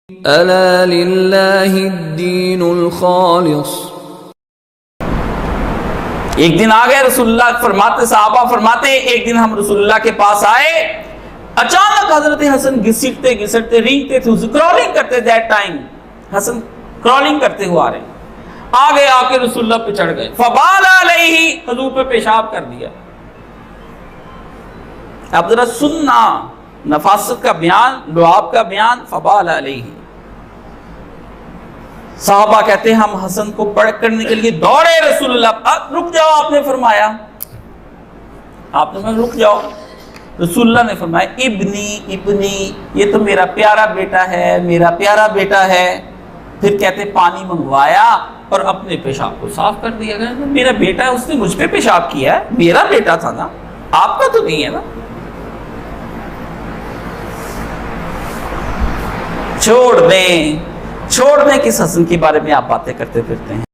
ألا لله الدين الخالص. ایک دن آ گئے رسول اللہ فرماتے، صحابہ فرماتے ایک دن ہم رسول اللہ کے پاس آئے، اچانک حضرت حسن گھسٹتے گھسٹتے رینگتے تھے، کرالنگ کرتے تھے، ایٹ ٹائم حسن کرالنگ کرتے ہوئے آ رہے ہیں، آگے آ کے رسول اللہ پہ چڑھ گئے، فبال علیہ، حضور پہ پیشاب کر دیا۔ اب ذرا سننا نفاست کا بیان، لعاب کا بیان، فبال علیہ۔ صحابہ کہتے ہیں ہم حسن کو پڑھ کرنے کے لیے دوڑے، رسول اللہ رک جاؤ، آپ نے فرمایا، آپ نے فرمایا رک جاؤ۔ رسول اللہ نے فرمایا ابنی ابنی، یہ تو میرا پیارا بیٹا ہے، میرا پیارا بیٹا ہے۔ پھر کہتے پانی منگوایا اور اپنے پیشاب کو صاف کر دیا گیا، میرا بیٹا ہے، اس نے مجھ پہ پیشاب کیا ہے، میرا بیٹا تھا نا، آپ کا تو نہیں ہے نا۔ چھوڑ دیں کس حسن کے بارے میں آپ باتیں کرتے پھرتے ہیں۔